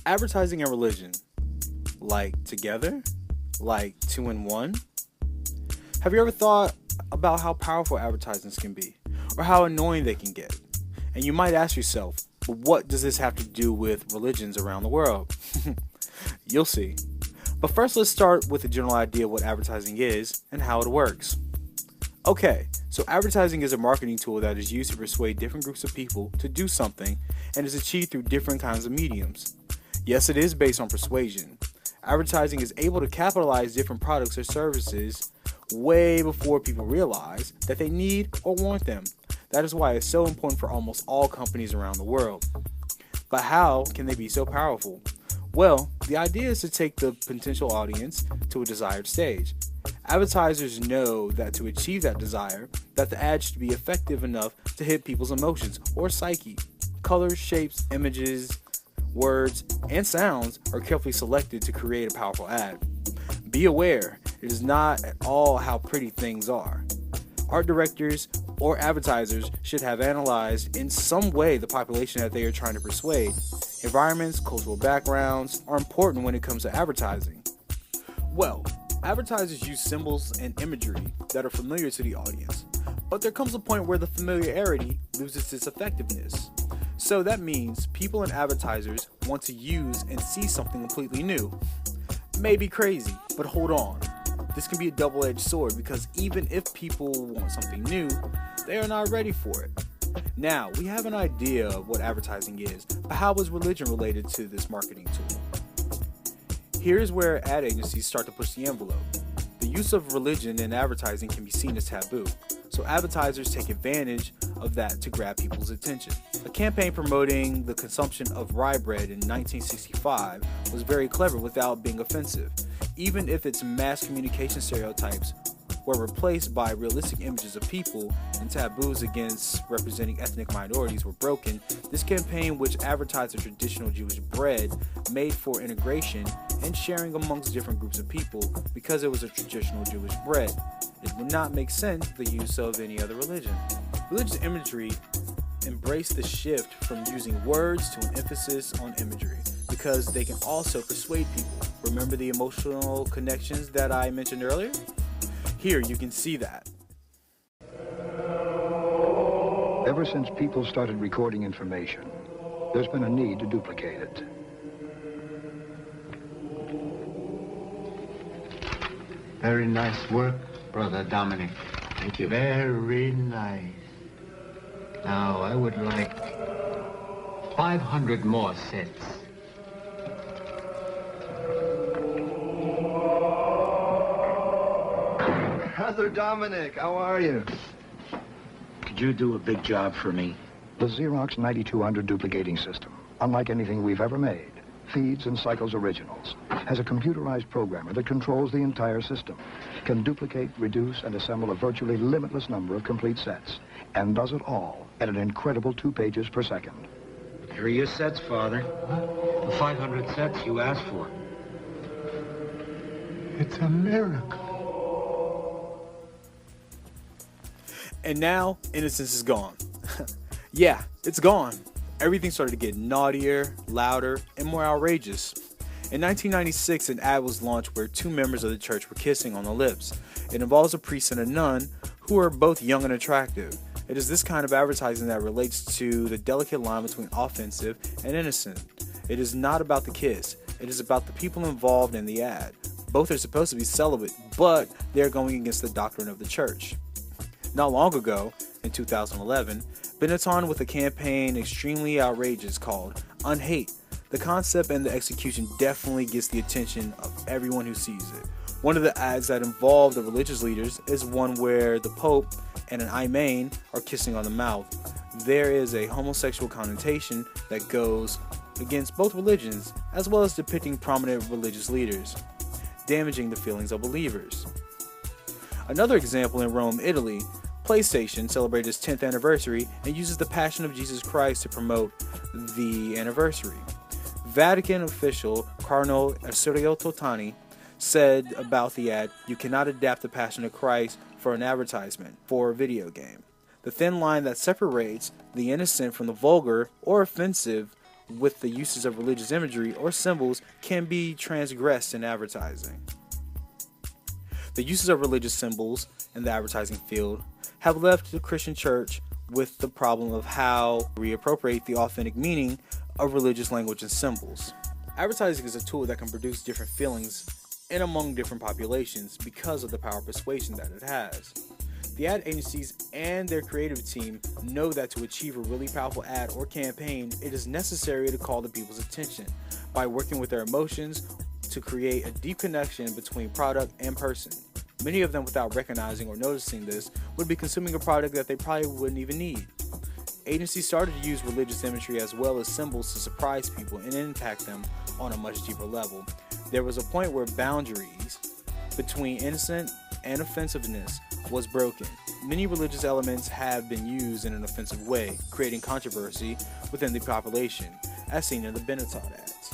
Advertising and religion, like together? Like two in one? Have you ever thought about how powerful advertisements can be, or how annoying they can get? And you might ask yourself, but what does this have to do with religions around the world? You'll see. But first, let's start with a general idea of what advertising is and how it works. Okay, so advertising is a marketing tool that is used to persuade different groups of people to do something and is achieved through different kinds of mediums. Yes, it is based on persuasion. Advertising is able to capitalize different products or services way before people realize that they need or want them. That is why it's so important for almost all companies around the world. But how can they be so powerful? Well, the idea is to take the potential audience to a desired stage. Advertisers know that to achieve that desire, that the ad should be effective enough to hit people's emotions or psyche. Colors, shapes, images, words, and sounds are carefully selected to create a powerful ad. Be aware, it is not at all how pretty things are. Art directors or advertisers should have analyzed in some way the population that they are trying to persuade. Environments, cultural backgrounds are important when it comes to advertising. Well, advertisers use symbols and imagery that are familiar to the audience, but there comes a point where the familiarity loses its effectiveness. So that means people and advertisers want to use and see something completely new. Maybe crazy, but hold on. This can be a double-edged sword because even if people want something new, they are not ready for it. Now, we have an idea of what advertising is, but how is religion related to this marketing tool? Here's where ad agencies start to push the envelope. The use of religion in advertising can be seen as taboo, so advertisers take advantage of that to grab people's attention. A campaign promoting the consumption of rye bread in 1965 was very clever without being offensive. Even if its mass communication stereotypes were replaced by realistic images of people and taboos against representing ethnic minorities were broken, this campaign, which advertised the traditional Jewish bread, made for integration and sharing amongst different groups of people because it was a traditional Jewish bread. It would not make sense the use of any other religion. Religious imagery embraced the shift from using words to an emphasis on imagery because they can also persuade people. Remember the emotional connections that I mentioned earlier? Here you can see that. Ever since people started recording information, there's been a need to duplicate it. Very nice work, Brother Dominic. Thank you. Very nice. Now, I would like 500 more sets. Brother Dominic, how are you? Could you do a big job for me? The Xerox 9200 duplicating system, unlike anything we've ever made, feeds and cycles originals, has a computerized programmer that controls the entire system, can duplicate, reduce, and assemble a virtually limitless number of complete sets, and does it all at an incredible 2 pages per second. Here are your sets, Father. The 500 sets you asked for. It's a miracle. And now, innocence is gone. Yeah, it's gone. Everything started to get naughtier, louder, and more outrageous. In 1996, an ad was launched where 2 members of the church were kissing on the lips. It involves a priest and a nun who are both young and attractive. It is this kind of advertising that relates to the delicate line between offensive and innocent. It is not about the kiss. It is about the people involved in the ad. Both are supposed to be celibate, but they're going against the doctrine of the church. Not long ago, in 2011, Benetton with a campaign extremely outrageous called Unhate. The concept and the execution definitely gets the attention of everyone who sees it. One of the ads that involve the religious leaders is one where the Pope and an imam are kissing on the mouth. There is a homosexual connotation that goes against both religions, as well as depicting prominent religious leaders, damaging the feelings of believers. Another example in Rome, Italy, PlayStation celebrated its 10th anniversary and uses the Passion of Jesus Christ to promote the anniversary. Vatican official Cardinal Ercole Totani said about the ad, "You cannot adapt the Passion of Christ for an advertisement for a video game. The thin line that separates the innocent from the vulgar or offensive with the uses of religious imagery or symbols can be transgressed in advertising. The uses of religious symbols in the advertising field have left the Christian church with the problem of how to reappropriate the authentic meaning of religious language and symbols. Advertising is a tool that can produce different feelings in among different populations because of the power of persuasion that it has. The ad agencies and their creative team know that to achieve a really powerful ad or campaign, it is necessary to call the people's attention by working with their emotions to create a deep connection between product and person. Many of them, without recognizing or noticing this, would be consuming a product that they probably wouldn't even need. Agencies started to use religious imagery as well as symbols to surprise people and impact them on a much deeper level. There was a point where boundaries between innocent and offensiveness was broken. Many religious elements have been used in an offensive way, creating controversy within the population, as seen in the Benetton ads.